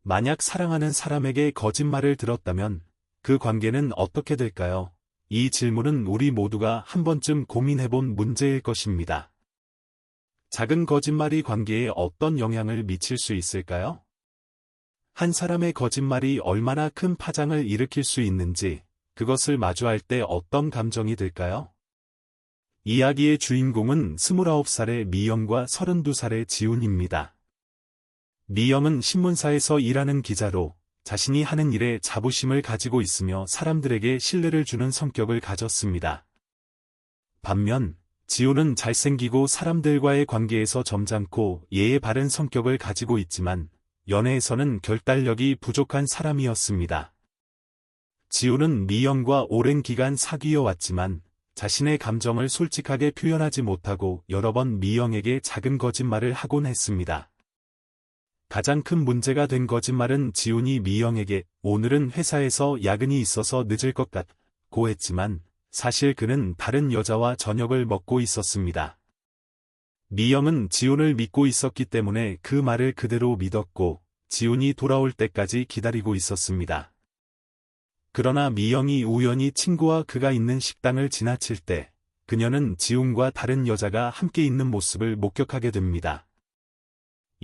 만약 사랑하는 사람에게 거짓말을 들었다면 그 관계는 어떻게 될까요? 이 질문은 우리 모두가 한 번쯤 고민해본 문제일 것입니다. 작은 거짓말이 관계에 어떤 영향을 미칠 수 있을까요? 한 사람의 거짓말이 얼마나 큰 파장을 일으킬 수 있는지, 그것을 마주할 때 어떤 감정이 들까요? 이야기의 주인공은 29살의 미영과 32살의 지훈입니다. 미영은 신문사에서 일하는 기자로 자신이 하는 일에 자부심을 가지고 있으며 사람들에게 신뢰를 주는 성격을 가졌습니다. 반면 지훈은 잘생기고 사람들과의 관계에서 점잖고 예의 바른 성격을 가지고 있지만 연애에서는 결단력이 부족한 사람이었습니다. 지훈은 미영과 오랜 기간 사귀어 왔지만 자신의 감정을 솔직하게 표현하지 못하고 여러 번 미영에게 작은 거짓말을 하곤 했습니다. 가장 큰 문제가 된 거짓말은 지훈이 미영에게 오늘은 회사에서 야근이 있어서 늦을 것 같고 했지만 사실 그는 다른 여자와 저녁을 먹고 있었습니다. 미영은 지훈을 믿고 있었기 때문에 그 말을 그대로 믿었고 지훈이 돌아올 때까지 기다리고 있었습니다. 그러나 미영이 우연히 친구와 그가 있는 식당을 지나칠 때 그녀는 지훈과 다른 여자가 함께 있는 모습을 목격하게 됩니다.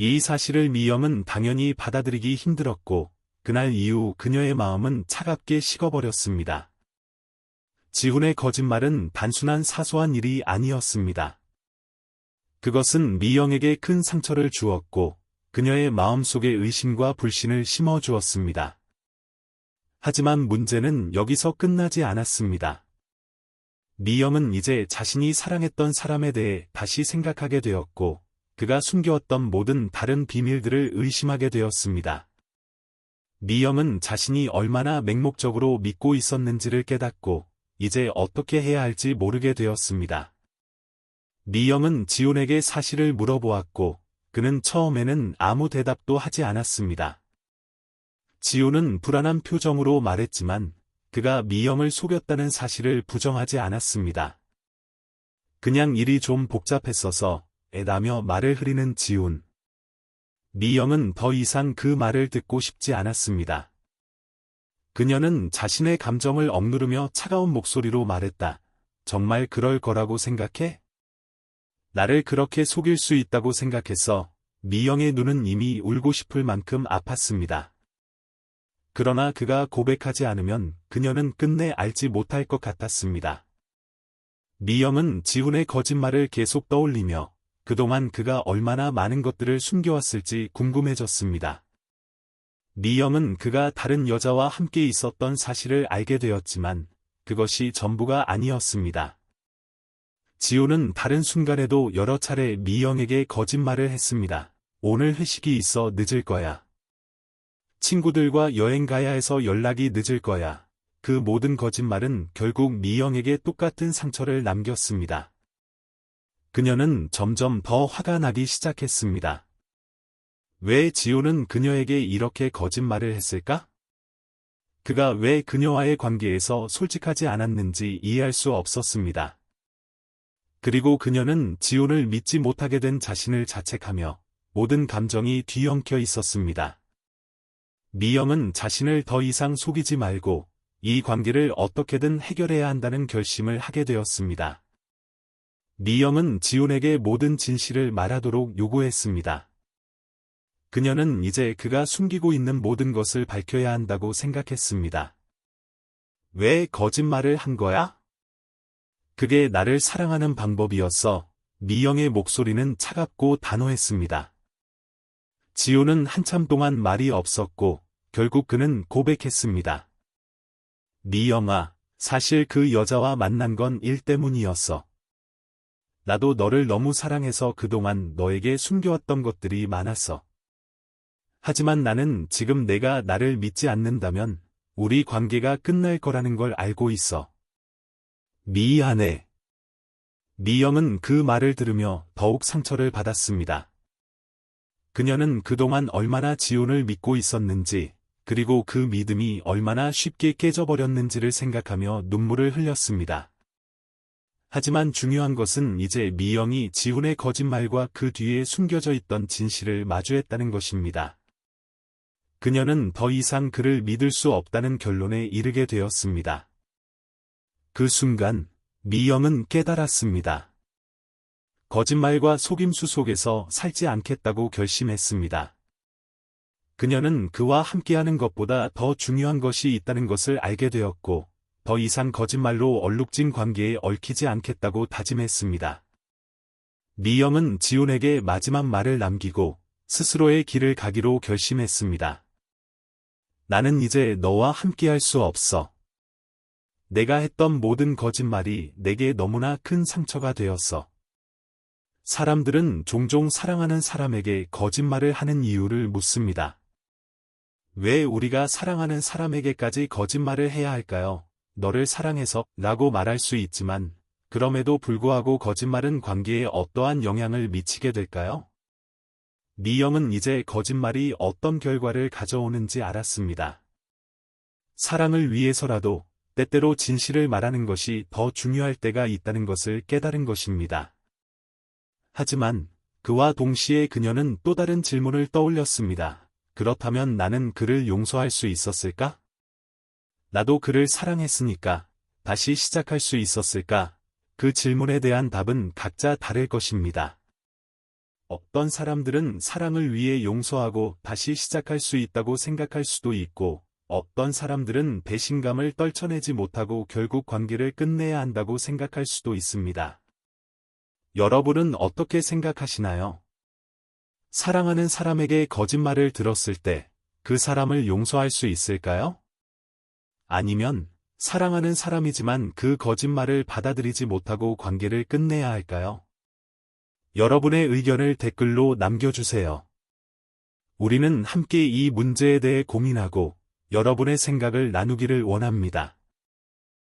이 사실을 미영은 당연히 받아들이기 힘들었고 그날 이후 그녀의 마음은 차갑게 식어버렸습니다. 지훈의 거짓말은 단순한 사소한 일이 아니었습니다. 그것은 미영에게 큰 상처를 주었고 그녀의 마음속에 의심과 불신을 심어주었습니다. 하지만 문제는 여기서 끝나지 않았습니다. 미영은 이제 자신이 사랑했던 사람에 대해 다시 생각하게 되었고 그가 숨겨왔던 모든 다른 비밀들을 의심하게 되었습니다. 미영은 자신이 얼마나 맹목적으로 믿고 있었는지를 깨닫고 이제 어떻게 해야 할지 모르게 되었습니다. 미영은 지훈에게 사실을 물어보았고 그는 처음에는 아무 대답도 하지 않았습니다. 지훈은 불안한 표정으로 말했지만 그가 미영을 속였다는 사실을 부정하지 않았습니다. 그냥 일이 좀 복잡했어서 애다며 말을 흐리는 지훈. 미영은 더 이상 그 말을 듣고 싶지 않았습니다. 그녀는 자신의 감정을 억누르며 차가운 목소리로 말했다. 정말 그럴 거라고 생각해? 나를 그렇게 속일 수 있다고 생각했어. 미영의 눈은 이미 울고 싶을 만큼 아팠습니다. 그러나 그가 고백하지 않으면 그녀는 끝내 알지 못할 것 같았습니다. 미영은 지훈의 거짓말을 계속 떠올리며 그동안 그가 얼마나 많은 것들을 숨겨왔을지 궁금해졌습니다. 미영은 그가 다른 여자와 함께 있었던 사실을 알게 되었지만 그것이 전부가 아니었습니다. 지훈은 다른 순간에도 여러 차례 미영에게 거짓말을 했습니다. 오늘 회식이 있어 늦을 거야. 친구들과 여행 가야 해서 연락이 늦을 거야. 그 모든 거짓말은 결국 미영에게 똑같은 상처를 남겼습니다. 그녀는 점점 더 화가 나기 시작했습니다. 왜 지훈은 그녀에게 이렇게 거짓말을 했을까? 그가 왜 그녀와의 관계에서 솔직하지 않았는지 이해할 수 없었습니다. 그리고 그녀는 지훈을 믿지 못하게 된 자신을 자책하며 모든 감정이 뒤엉켜 있었습니다. 미영은 자신을 더 이상 속이지 말고 이 관계를 어떻게든 해결해야 한다는 결심을 하게 되었습니다. 미영은 지훈에게 모든 진실을 말하도록 요구했습니다. 그녀는 이제 그가 숨기고 있는 모든 것을 밝혀야 한다고 생각했습니다. 왜 거짓말을 한 거야? 그게 나를 사랑하는 방법이었어. 미영의 목소리는 차갑고 단호했습니다. 지훈은 한참 동안 말이 없었고 결국 그는 고백했습니다. 미영아, 사실 그 여자와 만난 건 일 때문이었어. 나도 너를 너무 사랑해서 그동안 너에게 숨겨왔던 것들이 많았어. 하지만 나는 지금 내가 나를 믿지 않는다면 우리 관계가 끝날 거라는 걸 알고 있어. 미안해. 미영은 그 말을 들으며 더욱 상처를 받았습니다. 그녀는 그동안 얼마나 지훈을 믿고 있었는지, 그리고 그 믿음이 얼마나 쉽게 깨져버렸는지를 생각하며 눈물을 흘렸습니다. 하지만 중요한 것은 이제 미영이 지훈의 거짓말과 그 뒤에 숨겨져 있던 진실을 마주했다는 것입니다. 그녀는 더 이상 그를 믿을 수 없다는 결론에 이르게 되었습니다. 그 순간 미영은 깨달았습니다. 거짓말과 속임수 속에서 살지 않겠다고 결심했습니다. 그녀는 그와 함께하는 것보다 더 중요한 것이 있다는 것을 알게 되었고, 더 이상 거짓말로 얼룩진 관계에 얽히지 않겠다고 다짐했습니다. 미영은 지훈에게 마지막 말을 남기고 스스로의 길을 가기로 결심했습니다. 나는 이제 너와 함께할 수 없어. 내가 했던 모든 거짓말이 내게 너무나 큰 상처가 되었어. 사람들은 종종 사랑하는 사람에게 거짓말을 하는 이유를 묻습니다. 왜 우리가 사랑하는 사람에게까지 거짓말을 해야 할까요? 너를 사랑해서 라고 말할 수 있지만, 그럼에도 불구하고 거짓말은 관계에 어떠한 영향을 미치게 될까요? 미영은 이제 거짓말이 어떤 결과를 가져오는지 알았습니다. 사랑을 위해서라도 때때로 진실을 말하는 것이 더 중요할 때가 있다는 것을 깨달은 것입니다. 하지만 그와 동시에 그녀는 또 다른 질문을 떠올렸습니다. 그렇다면 나는 그를 용서할 수 있었을까? 나도 그를 사랑했으니까 다시 시작할 수 있었을까? 그 질문에 대한 답은 각자 다를 것입니다. 어떤 사람들은 사랑을 위해 용서하고 다시 시작할 수 있다고 생각할 수도 있고, 어떤 사람들은 배신감을 떨쳐내지 못하고 결국 관계를 끝내야 한다고 생각할 수도 있습니다. 여러분은 어떻게 생각하시나요? 사랑하는 사람에게 거짓말을 들었을 때 그 사람을 용서할 수 있을까요? 아니면 사랑하는 사람이지만 그 거짓말을 받아들이지 못하고 관계를 끝내야 할까요? 여러분의 의견을 댓글로 남겨주세요. 우리는 함께 이 문제에 대해 고민하고 여러분의 생각을 나누기를 원합니다.